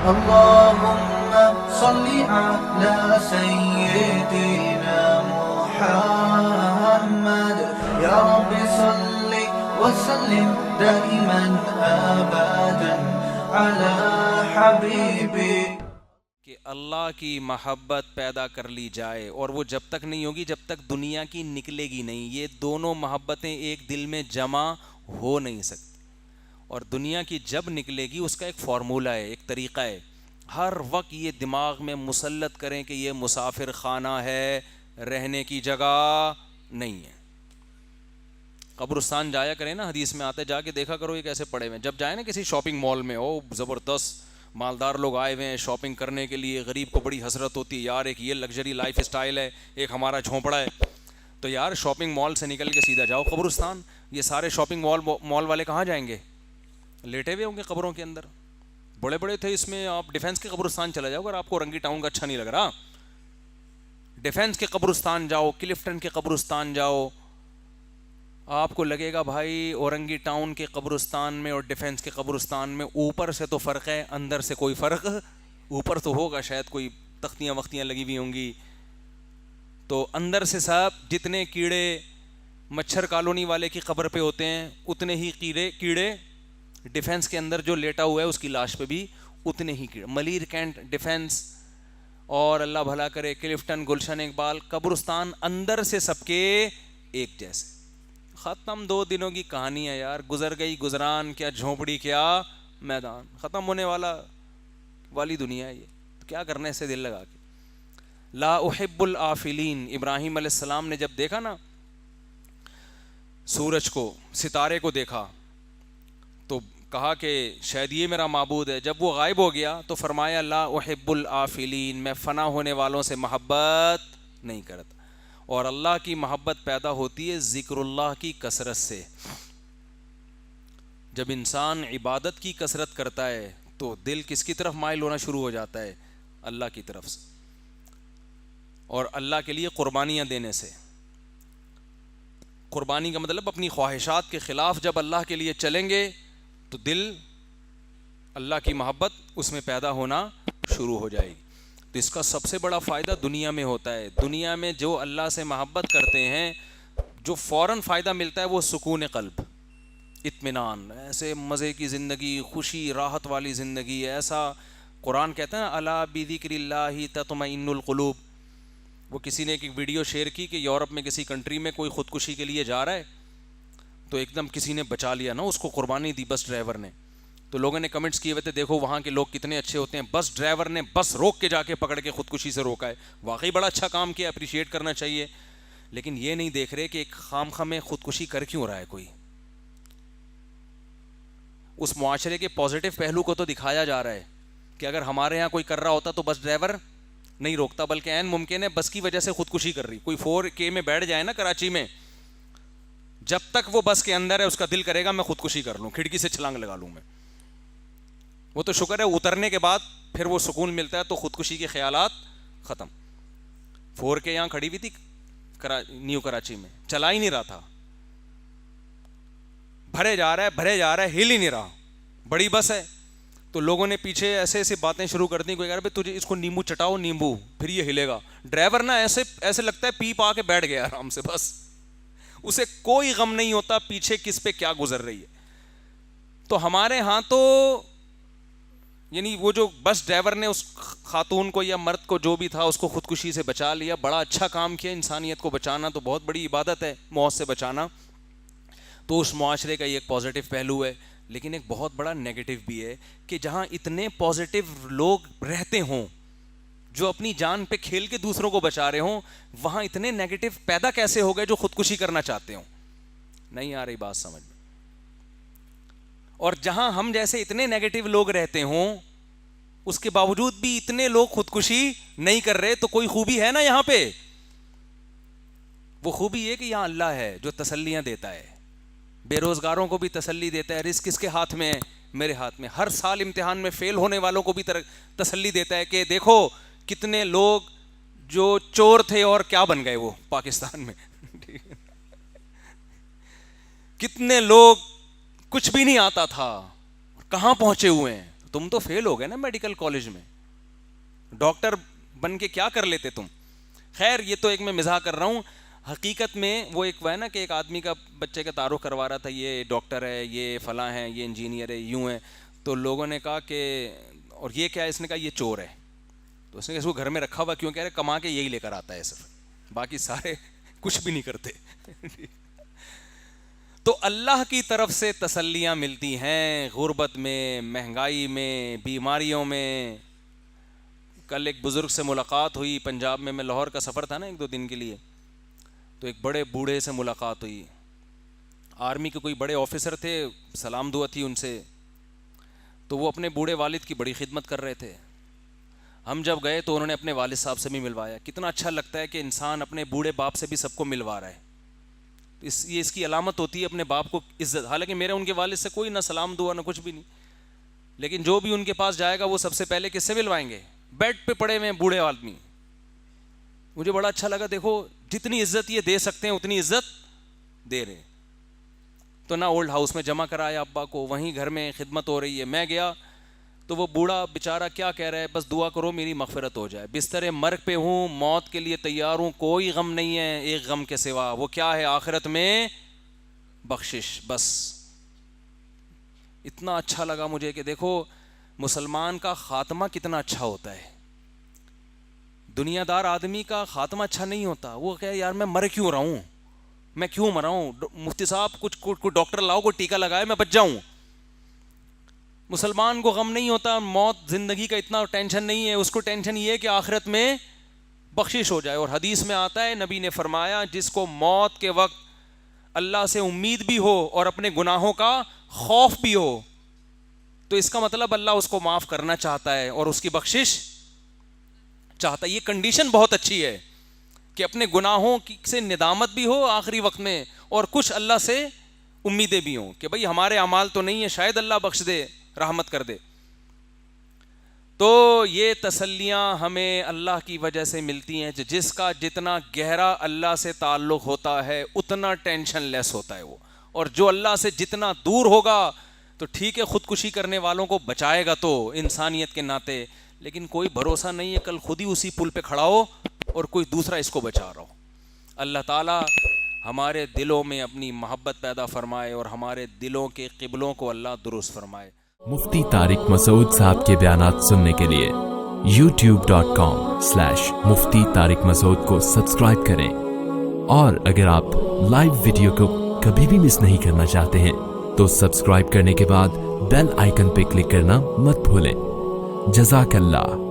اللهم صل على سيدنا محمد يا رب صل وسلم دائما ابدا على حبيبي. کہ اللہ کی محبت پیدا کر لی جائے، اور وہ جب تک نہیں ہوگی جب تک دنیا کی نکلے گی نہیں. یہ دونوں محبتیں ایک دل میں جمع ہو نہیں سکتی. اور دنیا کی جب نکلے گی اس کا ایک فارمولہ ہے، ایک طریقہ ہے. ہر وقت یہ دماغ میں مسلط کریں کہ یہ مسافر خانہ ہے، رہنے کی جگہ نہیں ہے. قبرستان جایا کریں نا، حدیث میں آتا ہے جا کے دیکھا کرو یہ کیسے پڑے ہوئے ہیں. جب جائیں نا کسی شاپنگ مال میں، او زبردست مالدار لوگ آئے ہوئے ہیں شاپنگ کرنے کے لیے، غریب کو بڑی حسرت ہوتی ہے یار ایک یہ لگژری لائف اسٹائل ہے، ایک ہمارا جھونپڑا ہے. تو یار شاپنگ مال سے نکل کے سیدھا جاؤ قبرستان. یہ سارے شاپنگ مال والے کہاں جائیں گے؟ لیٹے ہوئے ہوں گے قبروں کے اندر. بڑے بڑے تھے اس میں. آپ ڈیفینس کے قبرستان چلا جاؤ اگر آپ کو اورنگی ٹاؤن کا اچھا نہیں لگ رہا. ڈیفینس کے قبرستان جاؤ، کلفٹن کے قبرستان جاؤ، آپ کو لگے گا بھائی اورنگی ٹاؤن کے قبرستان میں اور ڈیفینس کے قبرستان میں اوپر سے تو فرق ہے، اندر سے کوئی فرق. اوپر تو ہوگا شاید کوئی تختیاں وختیاں لگی ہوئی ہوں گی، تو اندر سے سب جتنے کیڑے مچھر کالونی والے کی قبر پہ ہوتے ہیں اتنے ہی کیڑے ڈیفینس کے اندر جو لیٹا ہوا ہے اس کی لاش پہ بھی اتنے ہی کیڑے. ملیر کینٹ ڈیفینس اور اللہ بھلا کرے کلفٹن گلشن اقبال قبرستان اندر سے سب کے ایک جیسے. ختم 2 دنوں کی کہانی ہے یار، گزر گئی گزران، کیا جھونپڑی کیا میدان، ختم ہونے والی دنیا ہے یہ. کیا کرنا ہے اسے دل لگا کے. لا احب الآفلین. ابراہیم علیہ السلام نے جب دیکھا نا سورج کو، ستارے کو دیکھا تو کہا کہ شاید یہ میرا معبود ہے. جب وہ غائب ہو گیا تو فرمایا لا احب الآفلین، میں فنا ہونے والوں سے محبت نہیں کرتا. اور اللہ کی محبت پیدا ہوتی ہے ذکر اللہ کی کثرت سے. جب انسان عبادت کی کثرت کرتا ہے تو دل کس کی طرف مائل ہونا شروع ہو جاتا ہے؟ اللہ کی طرف سے. اور اللہ کے لیے قربانیاں دینے سے. قربانی کا مطلب اپنی خواہشات کے خلاف جب اللہ کے لیے چلیں گے تو دل اللہ کی محبت اس میں پیدا ہونا شروع ہو جائے گی. تو اس کا سب سے بڑا فائدہ دنیا میں ہوتا ہے. دنیا میں جو اللہ سے محبت کرتے ہیں جو فوراً فائدہ ملتا ہے وہ سکون قلب، اطمینان، ایسے مزے کی زندگی، خوشی راحت والی زندگی. ایسا قرآن کہتا ہے نا الا بذکر اللہ تطمئن القلوب. وہ کسی نے ایک ویڈیو شیئر کی کہ یورپ میں کسی کنٹری میں کوئی خودکشی کے لیے جا رہا ہے تو ایک دم کسی نے بچا لیا نا اس کو، قربانی دی بس ڈرائیور نے. تو لوگوں نے کمنٹس کیے ہوئے تھے دیکھو وہاں کے لوگ کتنے اچھے ہوتے ہیں، بس ڈرائیور نے بس روک کے جا کے پکڑ کے خودکشی سے روکا ہے. واقعی بڑا اچھا کام کیا، اپریشیٹ کرنا چاہیے. لیکن یہ نہیں دیکھ رہے کہ ایک خام خواہ میں خودکشی کر کیوں رہا ہے کوئی. اس معاشرے کے پازیٹیو پہلو کو تو دکھایا جا رہا ہے کہ اگر ہمارے یہاں کوئی کر رہا ہوتا تو بس ڈرائیور نہیں روکتا، بلکہ عین ممکن ہے بس کی وجہ سے خودکشی کر رہی. کوئی 4K میں بیٹھ جائے نا کراچی میں، جب تک وہ بس کے اندر ہے اس کا دل کرے گا میں خودکشی کر لوں، کھڑکی سے چھلانگ لگا لوں میں. وہ تو شکر ہے اترنے کے بعد پھر وہ سکون ملتا ہے تو خودکشی کے خیالات ختم. 4K یہاں کھڑی ہوئی تھی نیو کراچی میں، چلا ہی نہیں رہا تھا، بھرے جا رہا ہے ہل ہی نہیں رہا. بڑی بس ہے تو لوگوں نے پیچھے ایسے ایسے باتیں شروع کر دیں. کوئی کہہ رہا ہے تجھے اس کو نیمبو چٹاؤ نیمبو پھر یہ ہلے گا. ڈرائیور نا ایسے لگتا ہے پی پا کے بیٹھ گیا آرام سے، بس اسے کوئی غم نہیں ہوتا پیچھے کس پہ کیا گزر رہی ہے. تو ہمارے ہاں تو یعنی وہ جو بس ڈرائیور نے اس خاتون کو یا مرد کو جو بھی تھا اس کو خودکشی سے بچا لیا، بڑا اچھا کام کیا. انسانیت کو بچانا تو بہت بڑی عبادت ہے، موت سے بچانا. تو اس معاشرے کا یہ ایک پازیٹیو پہلو ہے. لیکن ایک بہت بڑا نیگیٹو بھی ہے کہ جہاں اتنے پازیٹیو لوگ رہتے ہوں جو اپنی جان پہ کھیل کے دوسروں کو بچا رہے ہوں، وہاں اتنے نیگیٹو پیدا کیسے ہو گئے جو خودکشی کرنا چاہتے ہوں؟ نہیں آ رہی بات سمجھ میں. اور جہاں ہم جیسے اتنے نیگیٹو لوگ رہتے ہوں اس کے باوجود بھی اتنے لوگ خودکشی نہیں کر رہے، تو کوئی خوبی ہے نا یہاں پہ. وہ خوبی یہ کہ یہاں اللہ ہے جو تسلیاں دیتا ہے، بے روزگاروں کو بھی تسلی دیتا ہے. رزق کس کے ہاتھ میں ہے؟ میرے ہاتھ میں. ہر سال امتحان میں فیل ہونے والوں کو بھی تسلی دیتا ہے کہ دیکھو کتنے لوگ جو چور تھے اور کیا بن گئے وہ پاکستان میں. کتنے لوگ کچھ بھی نہیں آتا تھا کہاں پہنچے ہوئے ہیں. تم تو فیل ہو گئے نا میڈیکل کالج میں, ڈاکٹر بن کے کیا کر لیتے تم. خیر یہ تو ایک میں مزاح کر رہا ہوں. حقیقت میں وہ ایک وہ ہے نا کہ ایک آدمی کا بچے کا تعارف کروا رہا تھا, یہ ڈاکٹر ہے, یہ فلاں ہے, یہ انجینئر ہے, یوں ہے. تو لوگوں نے کہا کہ اور یہ کیا ہے, اس نے کہا یہ چور ہے. تو اس نے اس کو گھر میں رکھا ہوا کیوں, کہہ رہے کما کے یہی لے کر آتا ہے صرف, باقی سارے کچھ بھی نہیں کرتے. تو اللہ کی طرف سے تسلیاں ملتی ہیں غربت میں, مہنگائی میں, بیماریوں میں. کل ایک بزرگ سے ملاقات ہوئی پنجاب میں لاہور کا سفر تھا نا 1-2 دن کے لیے, تو ایک بڑے بوڑھے سے ملاقات ہوئی. آرمی کے کوئی بڑے آفیسر تھے, سلام دعا تھی ان سے, تو وہ اپنے بوڑھے والد کی بڑی خدمت کر رہے تھے. ہم جب گئے تو انہوں نے اپنے والد صاحب سے بھی ملوایا. کتنا اچھا لگتا ہے کہ انسان اپنے بوڑھے باپ سے بھی سب کو ملوا رہا ہے. یہ اس کی علامت ہوتی ہے اپنے باپ کو عزت. حالانکہ میرے ان کے والد سے کوئی نہ سلام دعا نہ کچھ بھی نہیں, لیکن جو بھی ان کے پاس جائے گا وہ سب سے پہلے کس سے ملوائیں گے, بیڈ پہ پڑے ہوئے بوڑھے آدمی. مجھے بڑا اچھا لگا, دیکھو جتنی عزت یہ دے سکتے ہیں اتنی عزت دے رہے. تو نہ اولڈ ہاؤس میں جمع کرایا ابا کو, وہیں گھر میں خدمت ہو رہی ہے. میں گیا تو وہ بوڑھا بیچارہ کیا کہہ رہا ہے, بس دعا کرو میری مغفرت ہو جائے, بستر مرگ پہ ہوں, موت کے لیے تیار ہوں, کوئی غم نہیں ہے ایک غم کے سوا, وہ کیا ہے آخرت میں بخشش. بس اتنا اچھا لگا مجھے کہ دیکھو مسلمان کا خاتمہ کتنا اچھا ہوتا ہے. دنیا دار آدمی کا خاتمہ اچھا نہیں ہوتا. وہ کہ یار میں مر کیوں رہا ہوں, میں کیوں مرا ہوں, مفتی صاحب کچھ ڈاکٹر لاؤ, کوئی ٹیکہ لگائے میں بچ جاؤں. مسلمان کو غم نہیں ہوتا, موت زندگی کا اتنا ٹینشن نہیں ہے, اس کو ٹینشن یہ ہے کہ آخرت میں بخشش ہو جائے. اور حدیث میں آتا ہے, نبی نے فرمایا جس کو موت کے وقت اللہ سے امید بھی ہو اور اپنے گناہوں کا خوف بھی ہو, تو اس کا مطلب اللہ اس کو معاف کرنا چاہتا ہے اور اس کی بخشش چاہتا ہے. یہ کنڈیشن بہت اچھی ہے کہ اپنے گناہوں سے ندامت بھی ہو آخری وقت میں, اور کچھ اللہ سے امیدیں بھی ہوں کہ بھئی ہمارے اعمال تو نہیں ہے, شاید اللہ بخش دے, رحمت کر دے. تو یہ تسلیاں ہمیں اللہ کی وجہ سے ملتی ہیں. جس کا جتنا گہرا اللہ سے تعلق ہوتا ہے اتنا ٹینشن لیس ہوتا ہے وہ, اور جو اللہ سے جتنا دور ہوگا تو ٹھیک ہے خودکشی کرنے والوں کو بچائے گا تو انسانیت کے ناطے, لیکن کوئی بھروسہ نہیں ہے کل خود ہی اسی پل پہ کھڑا ہو اور کوئی دوسرا اس کو بچا رہا ہو. اللہ تعالیٰ ہمارے دلوں میں اپنی محبت پیدا فرمائے اور ہمارے دلوں کے قبلوں کو اللہ درست فرمائے. مفتی طارق مسعود صاحب کے بیانات سننے کے لیے youtube.com/مفتی طارق مسعود کو سبسکرائب کریں, اور اگر آپ لائیو ویڈیو کو کبھی بھی مس نہیں کرنا چاہتے ہیں تو سبسکرائب کرنے کے بعد بیل آئیکن پہ کلک کرنا مت بھولیں. جزاک اللہ.